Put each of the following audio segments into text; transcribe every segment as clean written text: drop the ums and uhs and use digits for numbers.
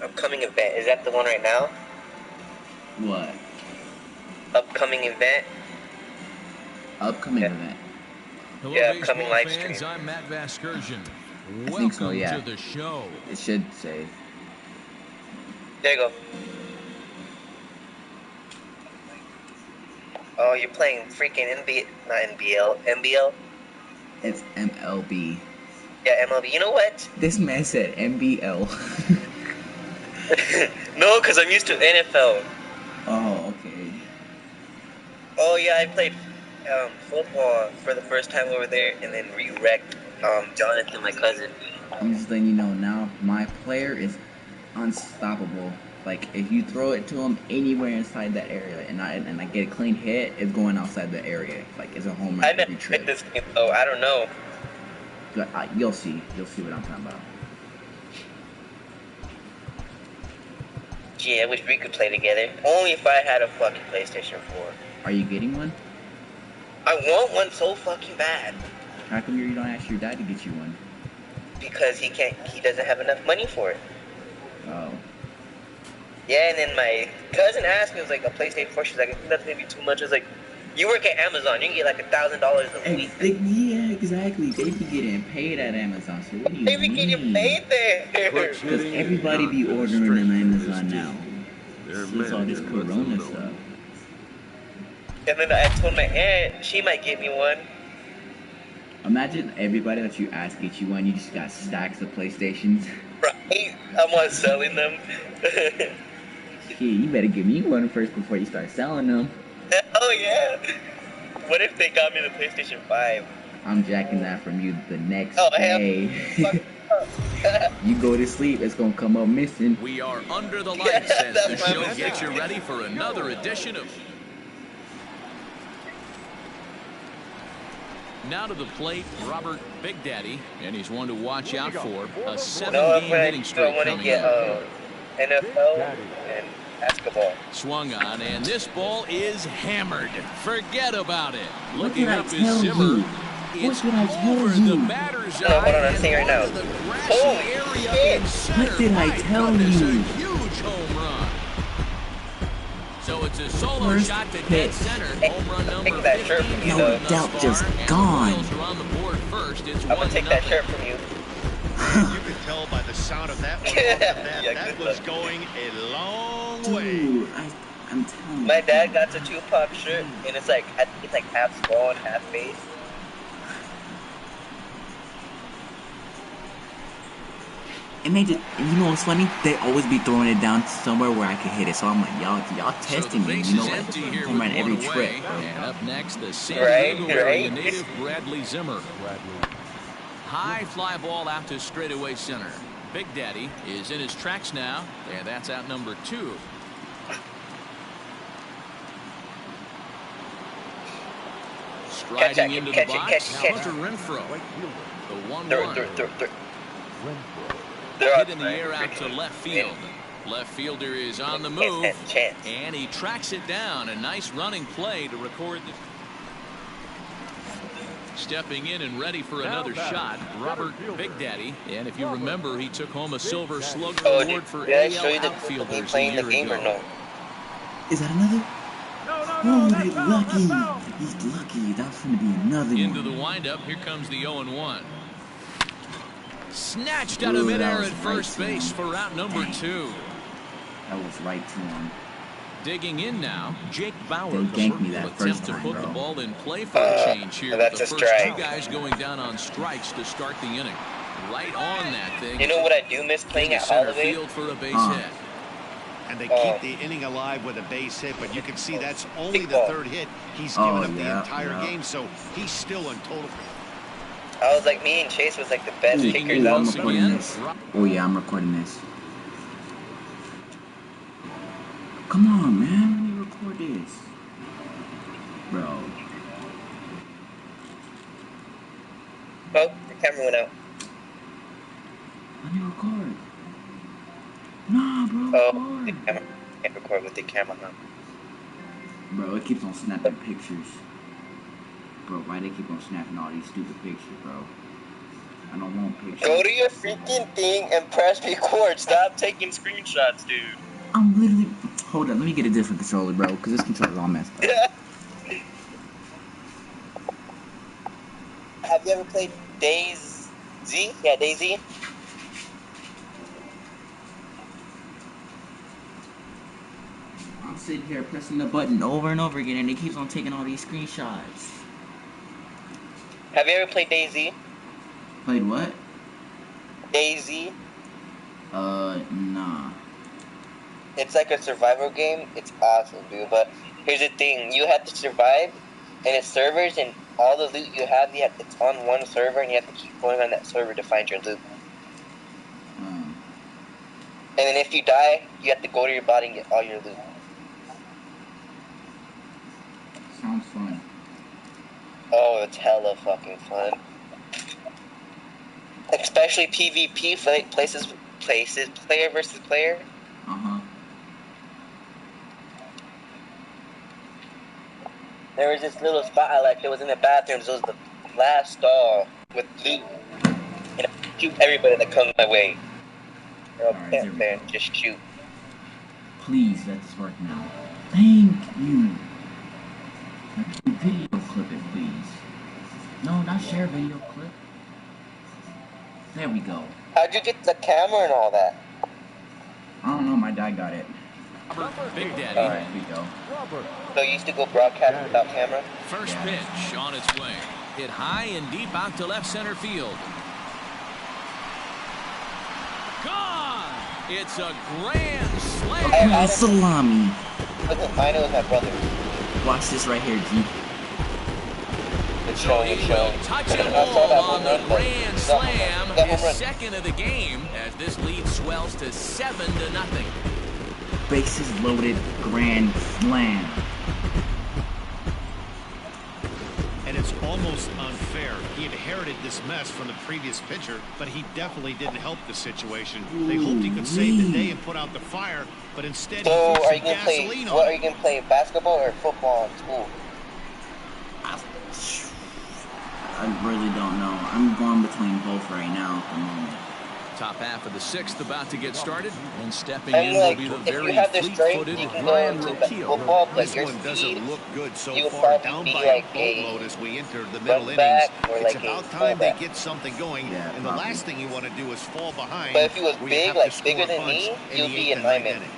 Upcoming event. Is that the one right now? What? Upcoming event? Upcoming event. Hello, yeah, upcoming live stream. I'm Matt Vaskersian. I think so, yeah. To the show. It should say. There you go. Oh, you're playing freaking NBL? It's MLB. Yeah, MLB. You know what? This man said MBL. No, because I'm used to NFL. Oh, okay. Oh, yeah, I played football for the first time over there and then re-wrecked Jonathan, my cousin. I'm just letting you know now, my player is unstoppable. Like, if you throw it to him anywhere inside that area and I get a clean hit, it's going outside the area. Like, it's a home run every trip. I never this game, though. I don't know. You'll see. You'll see what I'm talking about. Gee, I wish we could play together. Only if I had a fucking PlayStation 4. Are you getting one? I want one so fucking bad. How come you don't ask your dad to get you one? Because he doesn't have enough money for it. Oh. Yeah, and then my cousin asked me, it was like a PlayStation 4. She's like, I think that's maybe too much. I was like, you work at Amazon, you can get like $1,000 a week. Yeah, exactly. They be getting paid at Amazon, so what do you mean? They be getting paid there. Because everybody be ordering them Amazon now. Since all this Corona stuff. And then I told my aunt, she might get me one. Imagine everybody that you ask get you one, you just got stacks of PlayStations. Right? I'm on selling them. Shit, you better give me one first before you start selling them. Oh yeah. What if they got me the PlayStation 5? I'm jacking that from you the next day. You go to sleep, it's gonna come up missing. We are under the lights as the show gets you ready for another edition of... Now to the plate, Robert Big Daddy, and he's one to watch out for. A 7-game hitting streak coming up. NFL and basketball. Swung on, and this ball is hammered. Forget about it. What did I tell you? What did I tell you? Hold on, I'm saying right now. Holy shit! What did I tell you? Huge home run. So it's a solo shot to dead center. Home run number 15. No doubt, just gone. I'm gonna take that shirt from you. You could tell by the sound of that one. That was going a long way. Dude, I'm telling you. My dad got the Tupac shirt, and it's like, I think it's like half skull and half face. And they just, and you know what's funny? They always be throwing it down somewhere where I can hit it. So I'm like, y'all testing me. You know what? I'm running every trip, bro. And up next, the San Diego area native Bradley Zimmer. High fly ball out to straightaway center. Big Daddy is in his tracks now, and that's out number 2. Striding into the box, Hunter Renfroe. The 1-1. Hit in the air out to left field. Left fielder is on the move, and he tracks it down. A nice running play to record the... Stepping in and ready for another shot, Robert Big Daddy. And if you remember, he took home a Silver Slugger Award for AL outfielders a year ago. Is that another? Oh, he's lucky. He's lucky. That's going to be another one. Into the windup. Here comes the 0-1. Snatched out of midair at first base for out number 2. That was right to him. Digging in now, Jake Bauer will attempt to put the ball in play for a change here. With the first 2 guys going down on strikes to start the inning. Right on that thing. You know what I do miss playing at Holloway? Field for a base hit. And they keep the inning alive with a base hit, but you can see that's only the 3rd hit he's given up the entire game, so he's still in total. I was like, me and Chase was like the best kickers out. I'm recording this. Oh yeah, I'm recording this. Come on, man, let me record this. Bro. Oh, the camera went out. Let me record. Nah, bro, oh, record. Can't record with the camera, huh? Bro, it keeps on snapping pictures. Bro, why they keep on snapping all these stupid pictures, bro? I don't want pictures. Go to your freaking thing and press record. Stop taking screenshots, dude. I'm literally... Hold on, let me get a different controller, bro, because this controller's all messed up. Have you ever played DayZ? Yeah, DayZ. I'm sitting here pressing the button over and over again, and it keeps on taking all these screenshots. Have you ever played DayZ? Played what? DayZ. Nah. It's like a survival game. It's awesome, dude. But here's the thing: you have to survive, and it's servers, and all the loot you have, it's on one server, and you have to keep going on that server to find your loot. And then if you die, you have to go to your body and get all your loot. Sounds fun. Oh, it's hella fucking fun. Especially PvP, places, player versus player. Uh-huh. There was this little spot I liked. It was in the bathrooms. It was the last stall with loot. And I shoot everybody that comes my way. Or I'll camp there and just shoot. Please let this work now. Thank you. Video clip it, please. No, not share video clip. There we go. How'd you get the camera and all that? I don't know, my dad got it. Big Daddy. There we go. So you used to go broadcast without camera? First pitch on its way. Hit high and deep out to left center field. Gone! It's a grand slam. Okay, salami. Listen, I know it's my brother. Watch this right here, G. It's showing, it's showing. Touch and hold on the grand slam. His second of the game as this lead swells to 7-0. Bases loaded, grand slam. And it's almost unfair. He inherited this mess from the previous pitcher, but he definitely didn't help the situation. They hoped he could save the day and put out the fire, but instead he threw some gasoline on it. Are you going to play basketball or football in school? I really don't know. I'm going between both right now at the moment. Top half of the sixth about to get started, and stepping in will be the very fleet-footed Brian Roquillo. This one doesn't look good so far. Down by a boatload as we enter the middle innings. It's about time they get something going, and the last thing you want to do is fall behind. But if he was big, like bigger than me, he'll be in my minute.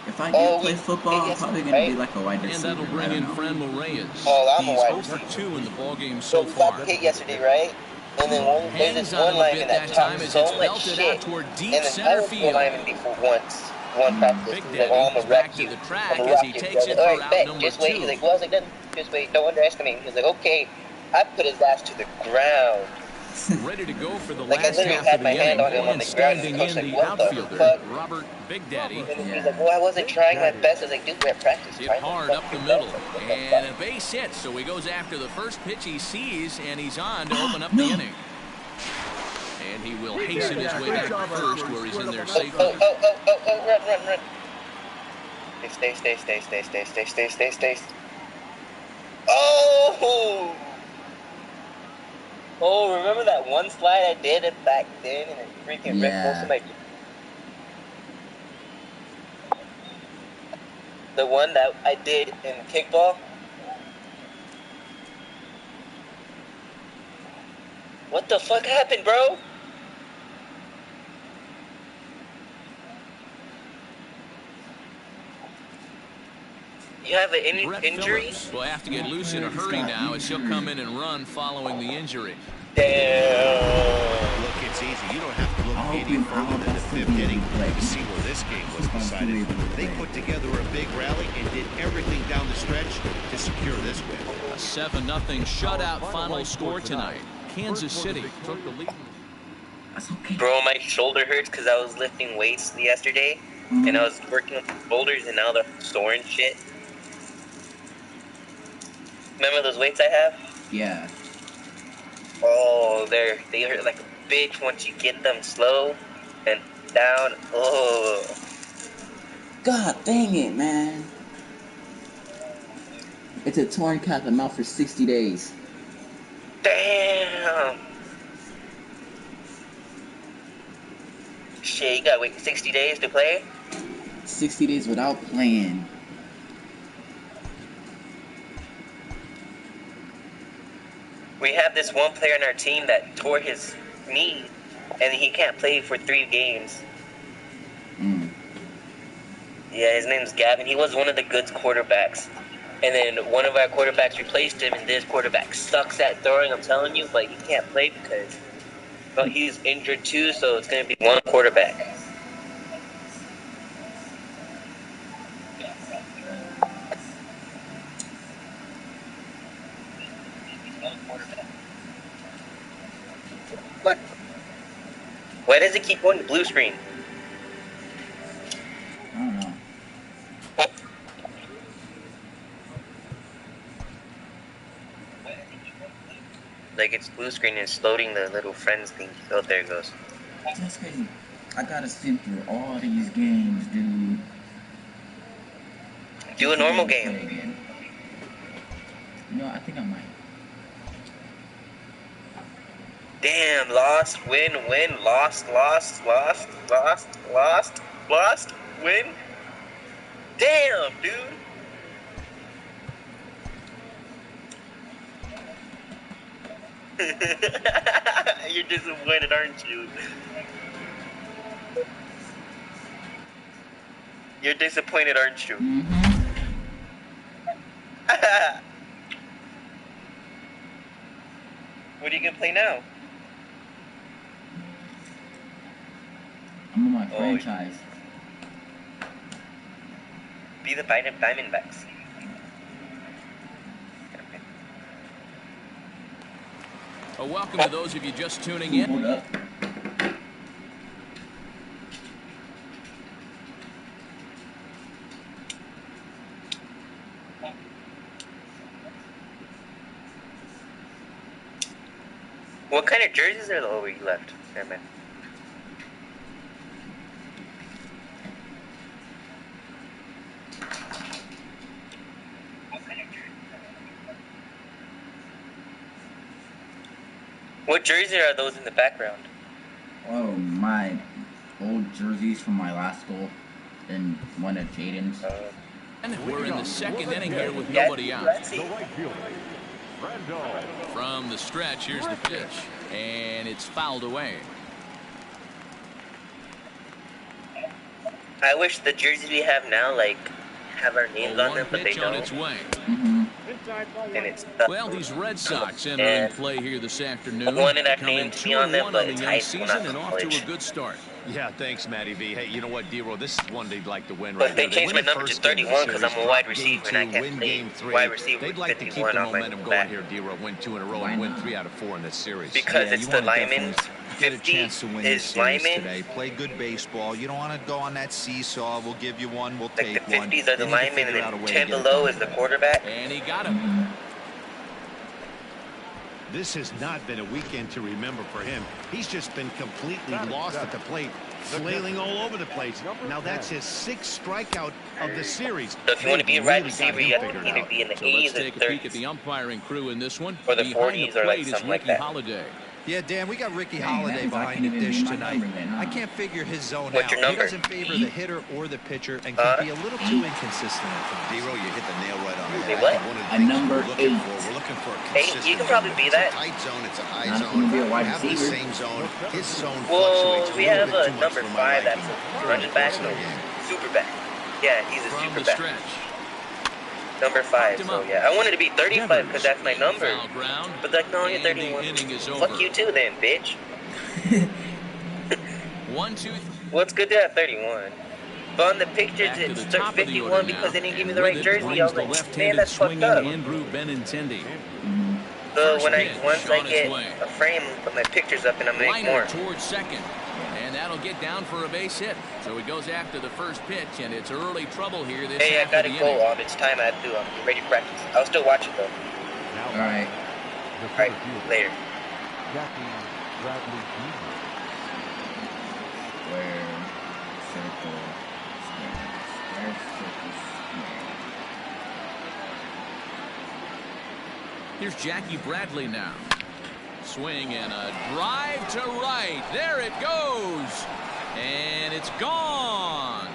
If I do play football, I'm probably going to be like a wide receiver. And that'll bring in Franmil Reyes. Oh, I'm a wide receiver. He's 0 for 2 in the ballgame so far. Got hit yesterday, right? And then there's this one lineman that talks so much shit. And then I was one lineman before one practice. He's like, oh, I'm a wreck you. I'm a rock you. I was like, all right, bet. Just wait. He's like, well, I was like, just wait. Don't underestimate me. He's like, okay. I put his ass to the ground. Ready to go for the like last half of the inning, and standing in the outfielder, Robert Big Daddy. And he's like, well, I wasn't trying my best. I was like, dude, we're at practice. Hit hard up the middle, and a base hit. So he goes after the first pitch he sees, and he's on to open up the inning. And he will hasten his way back to first, where he's in there safely. Run. Stay. Oh, remember that one slide I did it back then, and it freaking ripped most of my... The one that I did in kickball? What the fuck happened, bro? You have an injury? Will have to get loose in a hurry now as he'll come in and run following the injury. Damn. Look, it's easy. You don't have to look any further than the fifth inning to see where this game was decided. They put together a big rally and did everything down the stretch to secure this win. A 7-0 shutout final score tonight. Kansas City took the lead. That's okay. Bro, my shoulder hurts because I was lifting weights yesterday, and I was working with the shoulders, and now they're sore and shit. Remember those weights I have? Yeah. Oh, they hurt like a bitch once you get them slow and down. Oh. God dang it, man. It's a torn calf. I'm out for 60 days. Damn. Damn. Shit, you gotta wait 60 days to play? 60 days without playing. We have this one player on our team that tore his knee, and he can't play for 3 games. Yeah, his name's Gavin. He was one of the good quarterbacks. And then one of our quarterbacks replaced him, and this quarterback sucks at throwing, I'm telling you, but he can't play because he's injured too, so it's going to be one quarterback. What? Why does it keep going to blue screen? I don't know. Like it's blue screen and it's loading the little friends thing. Oh, there it goes. That's crazy. I gotta sim through all these games, dude. Do a normal game. You know, I think I might. Damn, lost, win, lost, win. Damn, dude. You're disappointed, aren't you? You're disappointed, aren't you? What are you gonna play now? I'm on my franchise. Be the Diamondbacks. Welcome to those of you just tuning in. Hold up. What kind of jerseys are the you left? There, man. What jersey are those in the background? Oh, my old jerseys from my last school and one of Jaden's. We're in the second inning here with nobody out. From the stretch, here's the pitch, and it's fouled away. I wish the jerseys we have now, like, have our names on them, but they don't. On its way. And it's well, these Red Sox entering play here this afternoon. Wanted our name to be on them, but the it's young high season school, and off to a good start. Yeah, thanks, Matty V. Hey, you know what, D-Roll? This is one they'd like to win but right they now. changed my number to 31 because I'm a wide receiver and I can't play wide receiver. They'd like to keep the momentum going here, D-Roll. Win 2 in a row and win 3 out of 4 in this series. Because it's the linemen. Get a chance to win this series linemen today. Play good baseball. You don't want to go on that seesaw. We'll give you one. We'll like take the 50s are the linemen, and then 10 below is the quarterback. And he got him. This has not been a weekend to remember for him. He's just been completely lost at the plate, flailing all over the place. Now that's his 6th strikeout of the series. So if you want to be a wide receiver, you have to either be in the 80s or 30s. Let's take a peek at the umpiring crew in this one. Or the 40s or like something like that. Holiday. Yeah, Dan, we got Ricky Holiday behind the dish tonight. I can't figure his zone What's out. your number? He doesn't favor the hitter or the pitcher and can be a little too inconsistent at times. D-Roll, you hit the nail right on the Say head. what? A number 8. We're looking for a 8? consistent You can probably be that. It's a tight zone, it's a high Not zone. be a wide Have the receiver. same zone. His zone Well, fluctuates we a have little a bit too much number for 5 my that's liking. a running back, no, super back. Yeah, he's a From super the back. stretch. Number 5, so yeah. I wanted to be 35 because that's my number. But like, no, you're 31. Fuck you too then, bitch. 1, 2, Well, it's good to have 31. But on the pictures, it's 51 because they didn't give me the right jersey. I was like, man, that's fucked up. Andrew Benintendi. So once I get a frame, put my pictures up and I'm gonna make more. Towards second. And that'll get down for a base hit. So he goes after the first pitch, and it's early trouble here. This Hey, I gotta go off. It's time I have to get ready to practice. I'll still watch it though. Alright. Alright, later. Square, circle, square, circle, square. Here's Jackie Bradley now. Swing and a drive to right. There it goes. And it's gone.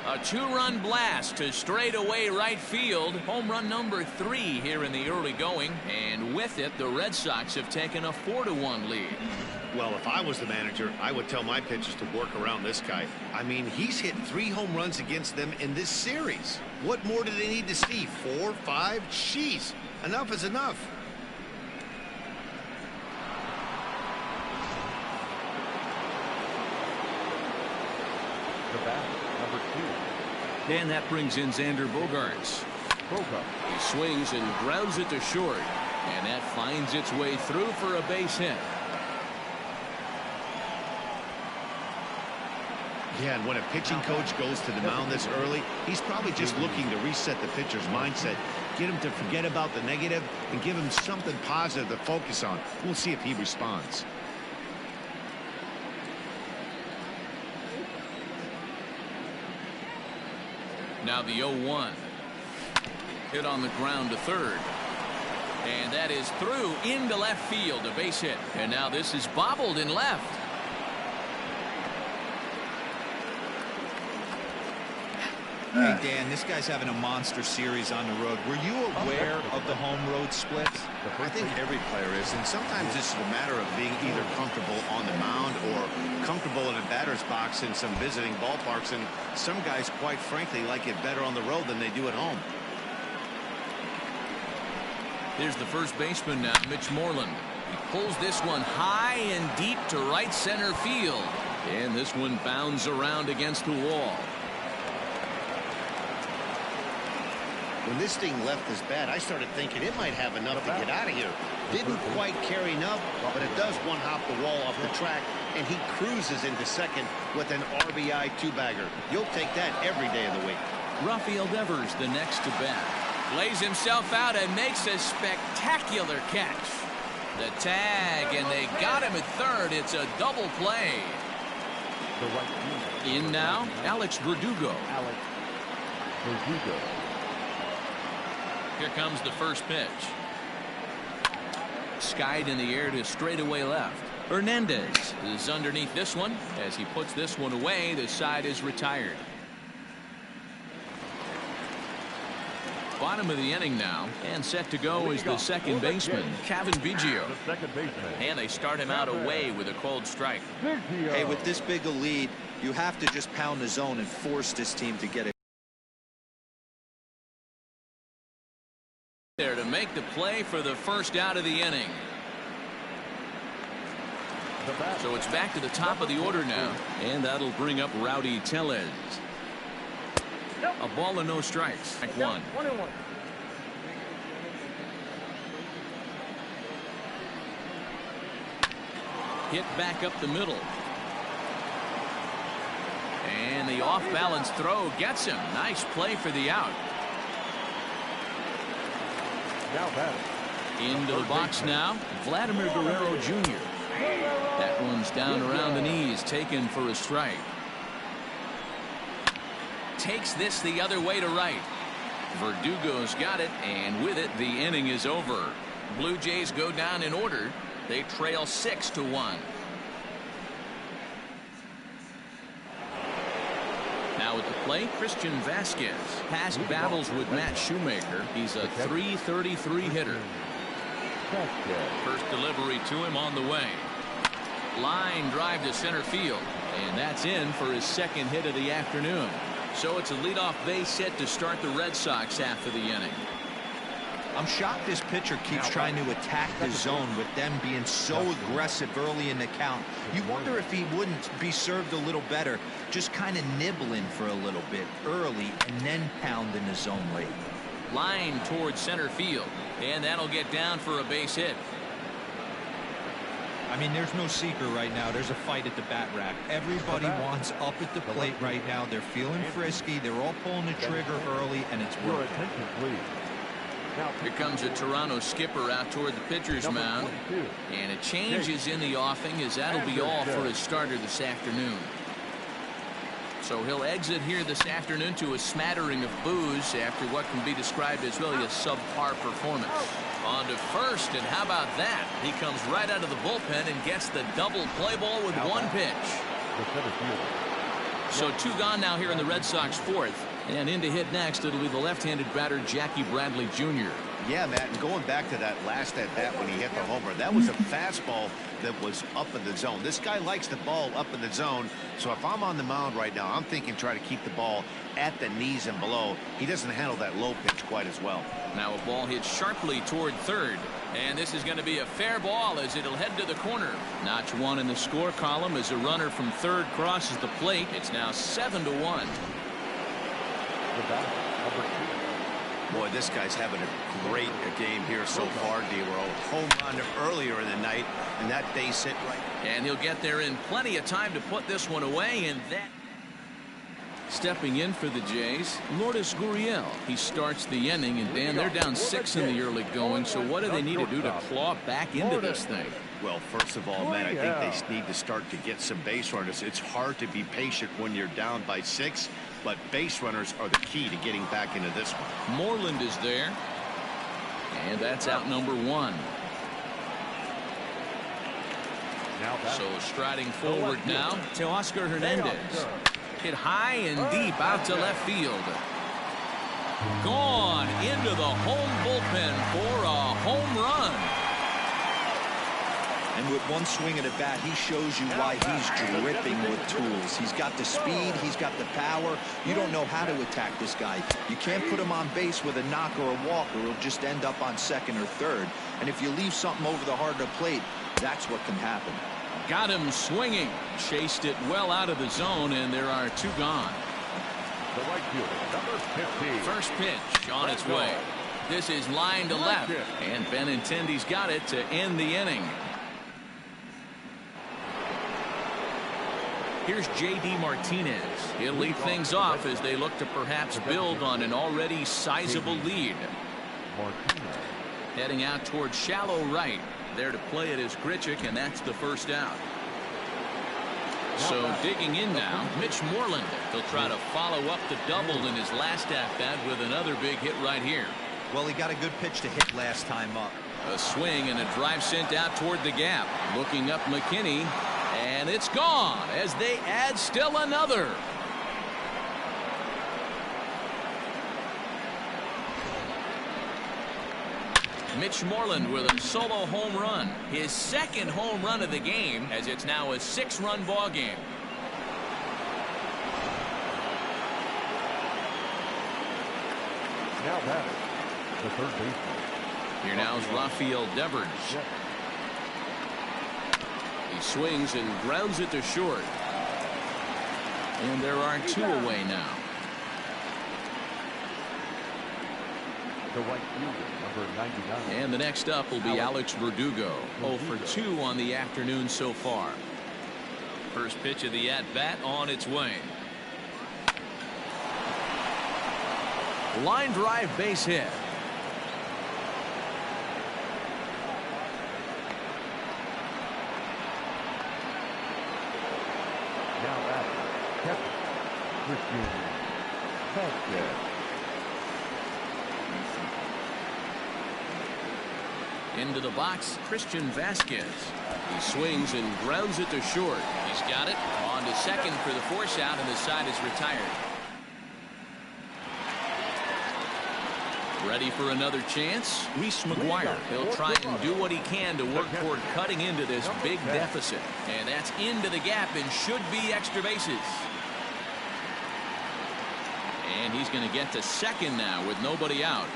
A 2-run blast to straightaway right field. Home run number 3 here in the early going. And with it, the Red Sox have taken a 4-1 lead. Well, if I was the manager, I would tell my pitchers to work around this guy. I mean, he's hit 3 home runs against them in this series. What more do they need to see? 4, 5? Jeez, enough is enough. The bat, number 2. And that brings in Xander Bogaerts. He swings and grounds it to short. And that finds its way through for a base hit. Yeah, and when a pitching coach goes to the mound this early, he's probably just looking to reset the pitcher's mindset, get him to forget about the negative, and give him something positive to focus on. We'll see if he responds. Now the 0-1. Hit on the ground to third. And that is through into left field, a base hit. And now this is bobbled in left. Hey, Dan, this guy's having a monster series on the road. Were you aware of the home road splits? I think every player is, and sometimes this is a matter of being either comfortable on the mound or comfortable in a batter's box in some visiting ballparks, and some guys, quite frankly, like it better on the road than they do at home. Here's the first baseman now, Mitch Moreland. He pulls this one high and deep to right center field. And this one bounds around against the wall. When this thing left his bat, I started thinking it might have enough to get out of here. Didn't quite carry enough, but it does one-hop the wall off the track, and he cruises into second with an RBI 2-bagger. You'll take that every day of the week. Rafael Devers, the next to bat. Lays himself out and makes a spectacular catch. The tag, and they got him at third. It's a double play. In now, Alex Verdugo. Here comes the first pitch. Skied in the air to straightaway left. Hernandez is underneath this one. As he puts this one away, the side is retired. Bottom of the inning now, and set to go is the second baseman, Kevin Biggio. And they start him out away with a cold strike. Hey, with this big a lead, you have to just pound the zone and force this team to get it. There to make the play for the first out of the inning. So it's back to the top of the order now, and that'll bring up Rowdy Tellez. A ball and no strikes. Strike one. 1-1. Hit back up the middle. And the off-balance throw gets him. Nice play for the out. Now batting. Into the box now, Vladimir Guerrero Jr. That one's down around the knees, taken for a strike. Takes this the other way to right. Verdugo's got it, and with it, the inning is over. Blue Jays go down in order. They trail 6-1. Now at the plate, Christian Vasquez. Past battles with Matt Shoemaker. He's a .333 hitter. First delivery to him on the way. Line drive to center field. And that's in for his second hit of the afternoon. So it's a leadoff base hit to start the Red Sox after the inning. I'm shocked this pitcher keeps trying to attack the zone with them being so aggressive early in the count. You wonder if he wouldn't be served a little better, just kind of nibbling for a little bit early and then pounding the zone late. Line towards center field, and that'll get down for a base hit. I mean, there's no secret right now. There's a fight at the bat rack. Everybody wants up at the plate right now. They're feeling frisky. They're all pulling the trigger early, and it's working. Here comes a Toronto skipper out toward the pitcher's mound. And a change is in the offing, as that'll be all for his starter this afternoon. So he'll exit here this afternoon to a smattering of boos after what can be described as really a subpar performance. On to first, and how about that? He comes right out of the bullpen and gets the double play ball with one pitch. So 2 gone now here in the Red Sox 4th. And in to hit next, it'll be the left-handed batter, Jackie Bradley Jr. Yeah, Matt, and going back to that last at-bat when he hit the homer, that was a fastball that was up in the zone. This guy likes the ball up in the zone, so if I'm on the mound right now, I'm thinking try to keep the ball at the knees and below. He doesn't handle that low pitch quite as well. Now a ball hit sharply toward third, and this is going to be a fair ball as it'll head to the corner. Notch 1 in the score column as a runner from third crosses the plate. It's now 7-1. Boy, this guy's having a great game here so far, D-Roll. Home run earlier in the night, and that base hit right. And he'll get there in plenty of time to put this one away, and that. Stepping in for the Jays, Lourdes Gurriel. He starts the inning, and Dan, they're down 6 in the early going, so what do they need to do to claw back into this thing? Well, first of all, man, I think they need to start to get some base runners. It's hard to be patient when you're down by 6. But base runners are the key to getting back into this one. Moreland is there. And that's out number 1. So striding forward now to Oscar Hernandez. Hit high and deep out to left field. Gone into the home bullpen for a home run. And with one swing of the bat, he shows you why he's dripping with tools. He's got the speed, he's got the power. You don't know how to attack this guy. You can't put him on base with a knock or a walk, or he'll just end up on second or third. And if you leave something over the heart of the plate, that's what can happen. Got him swinging. Chased it well out of the zone, and there are 2 gone. The right fielder, number 15. First pitch on its way. This is line to left, and Benintendi's got it to end the inning. Here's J.D. Martinez. He'll lead things off as they look to perhaps build on an already sizable lead. Heading out towards shallow right. There to play it is Grichuk, and that's the first out. So digging in now, Mitch Moreland. He'll try to follow up the double in his last at-bat with another big hit right here. Well, he got a good pitch to hit last time up. A swing and a drive sent out toward the gap. Looking up McKinney. And it's gone as they add still another. Mitch Moreland with a solo home run. His second home run of the game, as it's now a 6-run ball game. Now batting, the third baseman. Here now is Rafael Devers. He swings and grounds it to short. And there are 2 away now. The right fielder, number 99. And the next up will be Alex Verdugo. 0 for 2 on the afternoon so far. First pitch of the at-bat on its way. Line drive base hit. Now batting, Christian Vasquez. Into the box, Christian Vasquez. He swings and grounds it to short. He's got it. On to second for the force out, and the side is retired. Ready for another chance? Reese McGuire. He'll try and do what he can to work toward cutting into this big deficit. And that's into the gap and should be extra bases. And he's going to get to second now with nobody out.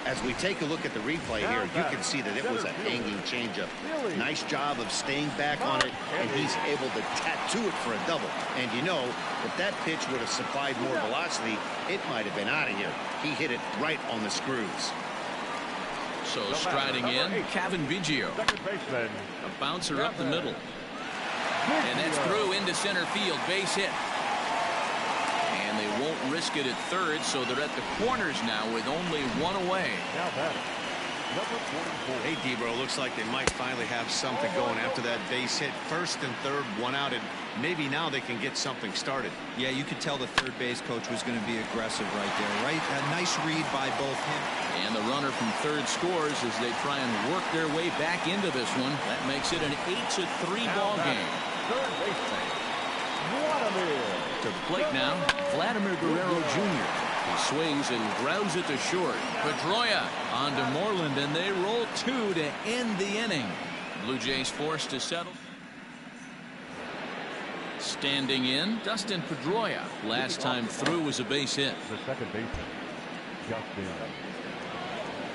As we take a look at the replay here, you can see that it was a hanging changeup. Nice job of staying back on it, and he's able to tattoo it for a double. And you know, if that pitch would have supplied more velocity, it might have been out of here. He hit it right on the screws. So striding in, Kevin Biggio. Second baseman. A bouncer up the middle. And that's through into center field, base hit. And they won't risk it at third, so they're at the corners now with only 1 away. Now batting, Number 44. Hey, Debro, looks like they might finally have something going after that base hit. First and third, one out, and maybe now they can get something started. Yeah, you could tell the third base coach was going to be aggressive right there, right? A nice read by both him. And the runner from third scores as they try and work their way back into this one. That makes it an 8-3 ball game. Third baseman, Vladimir. To the plate now, Vladimir Guerrero Jr. He swings and grounds it to short. Pedroia on to Moreland, and they roll 2 to end the inning. Blue Jays forced to settle. Standing in, Dustin Pedroia. Last time through was a base hit. The second baseman, Dustin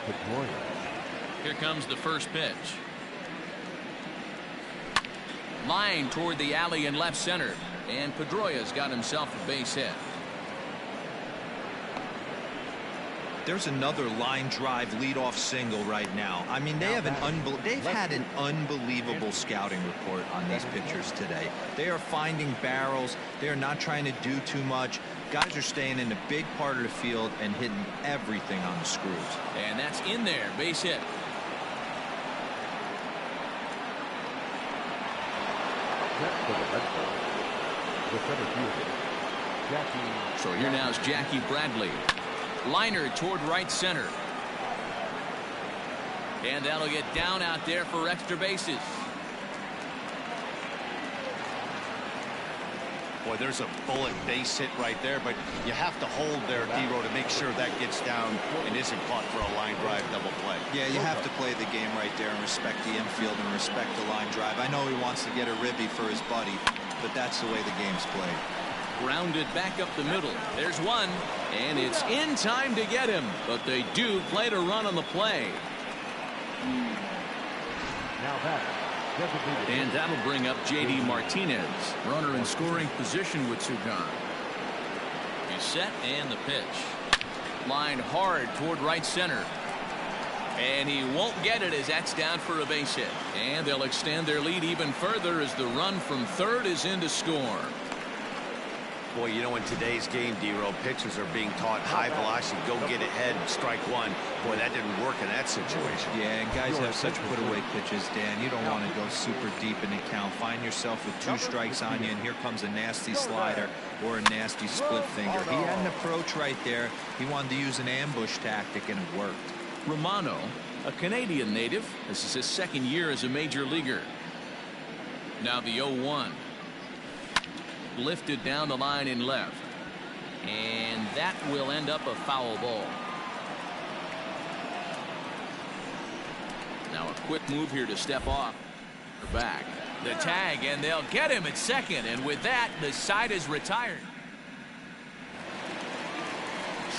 Pedroia. Here comes the first pitch. Line toward the alley in left center. And Pedroia's got himself a base hit. There's another line drive leadoff single right now. I mean, they've had an unbelievable scouting report on these pitchers today. They are finding barrels. They are not trying to do too much. Guys are staying in the big part of the field and hitting everything on the screws. And that's in there, base hit. Next for the Red Sox, the center fielder, Jackie. So here now is Jackie Bradley. Liner toward right center. And that'll get down out there for extra bases. Boy, there's a bullet base hit right there, but you have to hold there, D-Row, to make sure that gets down and isn't caught for a line drive double play. Yeah, you have to play the game right there and respect the infield and respect the line drive. I know he wants to get a ribby for his buddy, but that's the way the game's played. Grounded back up the middle. There's one, and it's in time to get him, but they do play to run on the play. Now back. And that'll bring up J.D. Martinez, runner in scoring position with 2 gone. He's set, and the pitch. Line hard toward right center. And he won't get it as that's down for a base hit. And they'll extend their lead even further as the run from third is in to score. Boy, you know, in today's game, D-Row, pitchers are being taught high velocity, go get ahead, strike one. Boy, that didn't work in that situation. Yeah, and guys have such put-away pitches, Dan. You don't want to go super deep in the count. Find yourself with 2 strikes on you, and here comes a nasty slider or a nasty split finger. He had an approach right there. He wanted to use an ambush tactic, and it worked. Romano, a Canadian native. This is his second year as a major leaguer. Now the 0-1. Lifted down the line in left, and that will end up a foul ball. Now a quick move here to step off. Back the tag, and they'll get him at second, and with that the side is retired.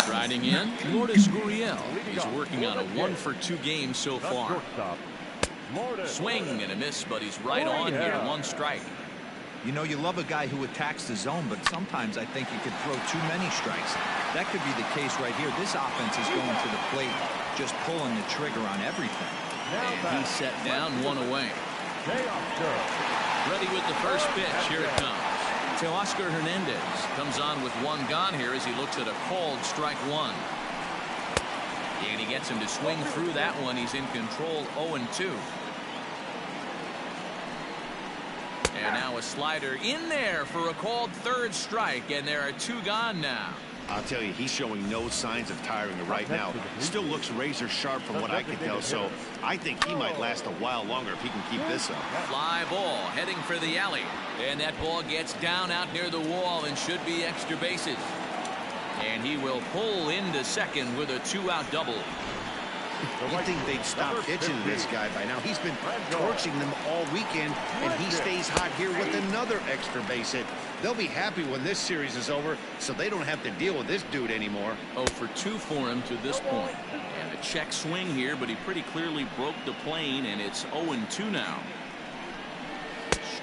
Striding in, Lourdes Gurriel. He's working on a 1-for-2 game so far. Swing and a miss, but he's right on here. 1 strike. You know, you love a guy who attacks the zone, but sometimes I think you could throw too many strikes. That could be the case right here. This offense is going to the plate, just pulling the trigger on everything. And he's set down, 1 away. Ready with the first pitch. Here it comes. Teoscar Hernandez comes on with 1 gone here as he looks at a called strike 1. And he gets him to swing through that one. He's in control, 0-2. And now a slider in there for a called 3rd strike, and there are 2 gone now. I'll tell you, he's showing no signs of tiring right now. Still looks razor sharp from what I can tell, so I think he might last a while longer if he can keep this up. Fly ball heading for the alley, and that ball gets down out near the wall and should be extra bases. And he will pull into second with a 2-out double. You'd think they'd stop pitching this guy by now. He's been torching them all weekend, and he stays hot here with another extra base hit. They'll be happy when this series is over, so they don't have to deal with this dude anymore. 0-for-2 for him to this point. And a check swing here, but he pretty clearly broke the plane, and it's 0-2 now.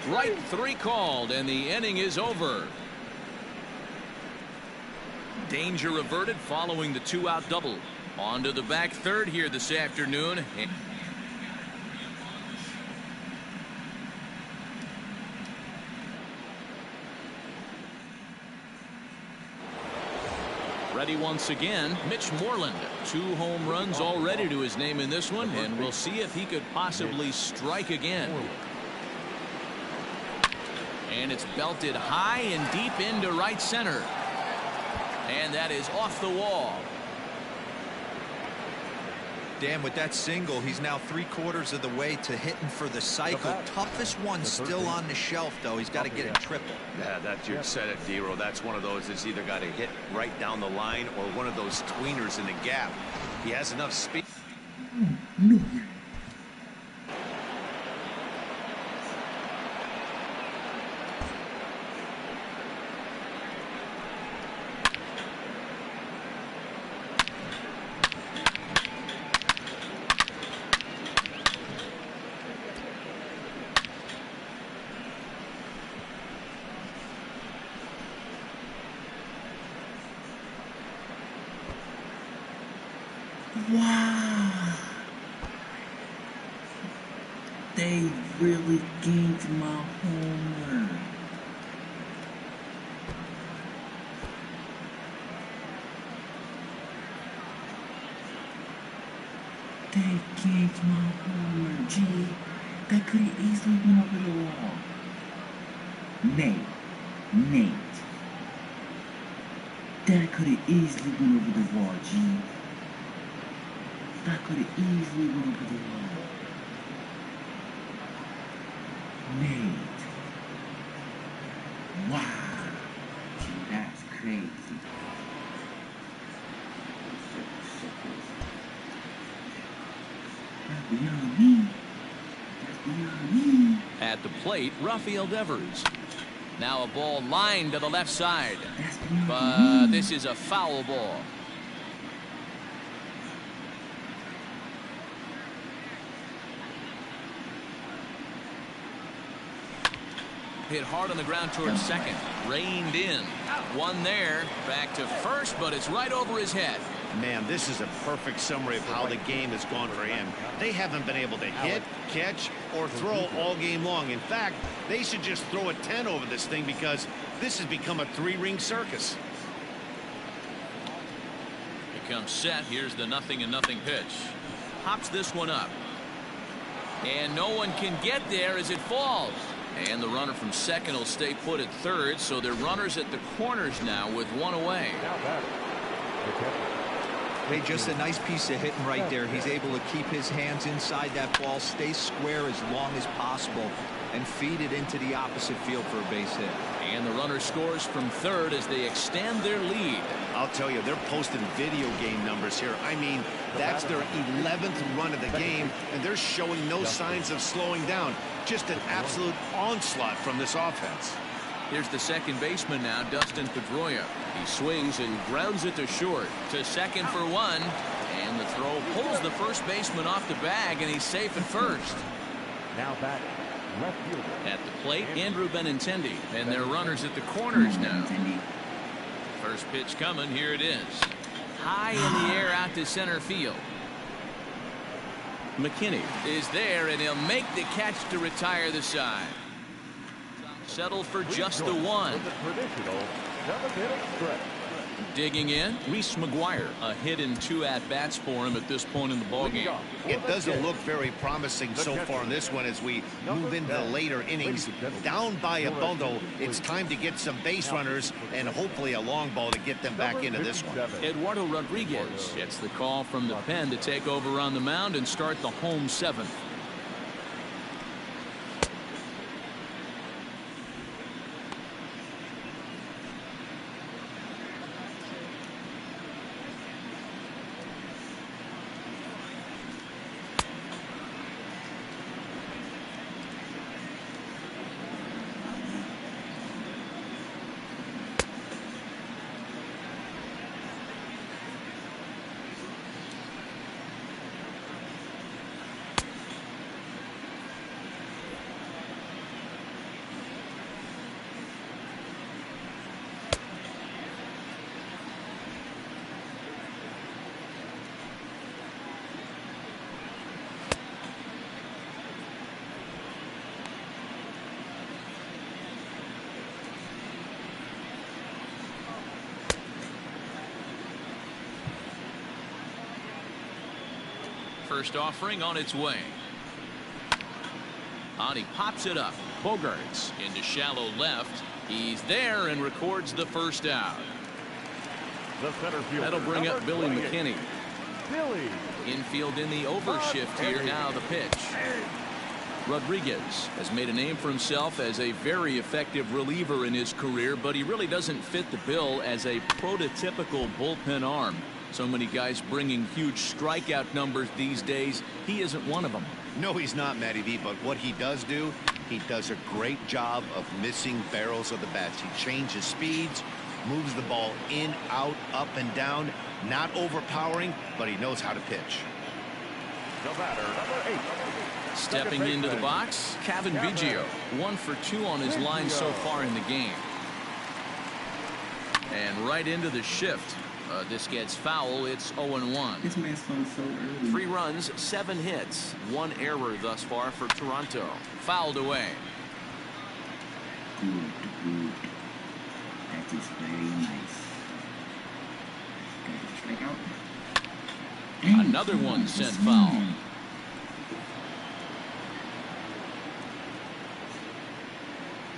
Strike 3 called, and the inning is over. Danger averted following the 2-out double. On to the back third here this afternoon. Ready once again, Mitch Moreland. 2 home runs already to his name in this one, and we'll see if he could possibly strike again. And it's belted high and deep into right center. And that is off the wall. Dan, with that single, he's now 3/4 of the way to hitting for the cycle. Toughest one still on the shelf, though. He's got to get it triple. Yeah, that you said it, D-Row. That's one of those that's either got to hit right down the line or one of those tweeners in the gap. He has enough speed. No. Wow. They really ganked my homer. They ganked my homer. Gee, that could have easily went over the wall. Nate. That could have easily went over the wall, G. That could have easily went over the wall. Nate. Wow. That's crazy. That's beyond me. That's beyond me. At the plate, Rafael Devers. Now a ball lined to the left side. But this is a foul ball. Hit hard on the ground towards second. Reined in. One there. Back to first, but it's right over his head. Man, this is a perfect summary of how the game has gone for him. They haven't been able to hit, catch, or throw all game long. In fact, they should just throw a 10 over this thing because this has become a 3-ring circus. He comes set. Here's the 0-0 pitch. Pops this one up. And no one can get there as it falls. And the runner from second will stay put at third, so they're runners at the corners now with one away. Hey, just a nice piece of hitting right there. He's able to keep his hands inside that ball, stay square as long as possible, and feed it into the opposite field for a base hit. And the runner scores from third as they extend their lead. I'll tell you, they're posting video game numbers here. I mean, that's their 11th run of the game, and they're showing no signs of slowing down. Just an absolute onslaught from this offense. Here's the second baseman now, Dustin Pedroia. He swings and grounds it to short. To second for one. And the throw pulls the first baseman off the bag, and he's safe at first. Now back. Left fielder. At the plate, Andrew Benintendi. And they're runners at the corners now. First pitch coming. Here it is. High in the air out to center field. McKinney is there, and he'll make the catch to retire the side. Settle for just the one. Digging in, Reese McGuire. A hit in 2 at-bats for him at this point in the ballgame. It doesn't look very promising so far in this one as we move into the later innings. Down by a bundle, it's time to get some base runners and hopefully a long ball to get them back into this one. Eduardo Rodriguez gets the call from the pen to take over on the mound and start the home 7th. first offering on its way. On, he pops it up. Bogarts into shallow left. He's there and records the first out. That'll bring up Billy McKinney. Infield in the overshift here. Now the pitch. Rodriguez has made a name for himself as a very effective reliever in his career, but he really doesn't fit the bill as a prototypical bullpen arm. So many guys bringing huge strikeout numbers these days. He isn't one of them. No, he's not, Matty V, but what he does do, he does a great job of missing barrels of the bats. He changes speeds, moves the ball in, out, up, and down. Not overpowering, but he knows how to pitch. The batter, number 8. Stepping into the box, Kevin Biggio. 1 for 2 on his line so far in the game. And right into the shift. This gets foul. It's 0-1. This man's phone so early. 3 runs, 7 hits, 1 error thus far for Toronto. Fouled away. Good. That is very nice. Strikeout. Another one sent foul.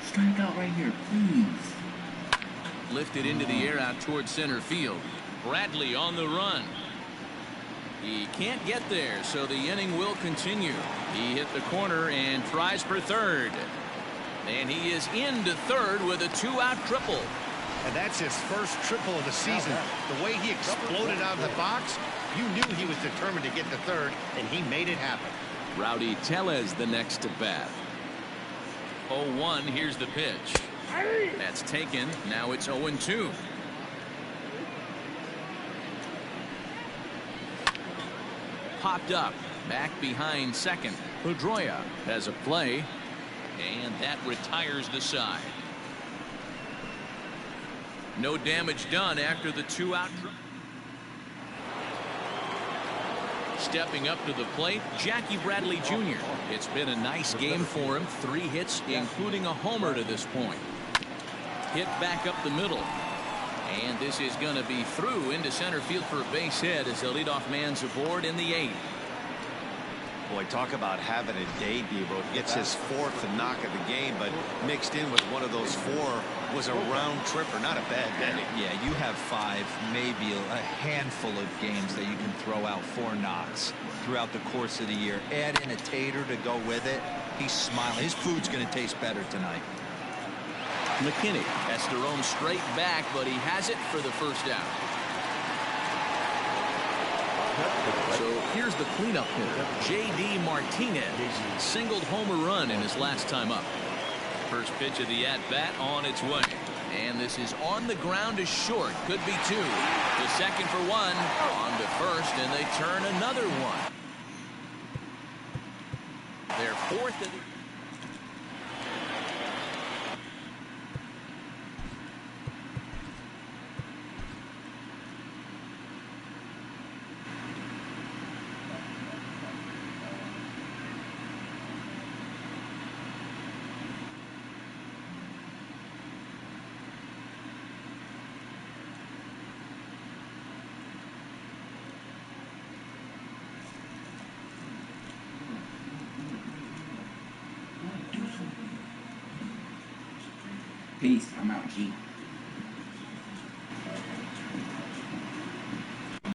Strikeout right here, please. Lifted into the air out towards center field. Bradley on the run. He can't get there, so the inning will continue. He hit the corner and tries for third. And he is into third with a 2-out triple. And that's his first triple of the season. The way he exploded out of the box, you knew he was determined to get to third, and he made it happen. Rowdy Tellez the next to bat. 0-1, here's the pitch. That's taken. Now it's 0-2. Popped up. Back behind second. Pedroia has a play. And that retires the side. No damage done after the 2-out. Stepping up to the plate, Jackie Bradley Jr. It's been a nice game for him. 3 hits, including a homer to this point. Hit back up the middle. And this is going to be through into center field for a base hit as the leadoff man's aboard in the 8th. Boy, talk about having a day, Debo. Gets his 4th knock of the game, but mixed in with one of those 4 was a round tripper. Not a bad day. Yeah, you have 5, maybe a handful of games that you can throw out 4 knocks throughout the course of the year. Add in a tater to go with it. He's smiling. His food's going to taste better tonight. McKinney has to roam straight back, but he has it for the first out. So here's the cleanup hitter, J.D. Martinez. Singled homer run in his last time up. First pitch of the at-bat on its way. And this is on the ground to short. Could be 2. To second for 1. On to first, and they turn another 1. Their 4th of the... Peace. I'm out, G.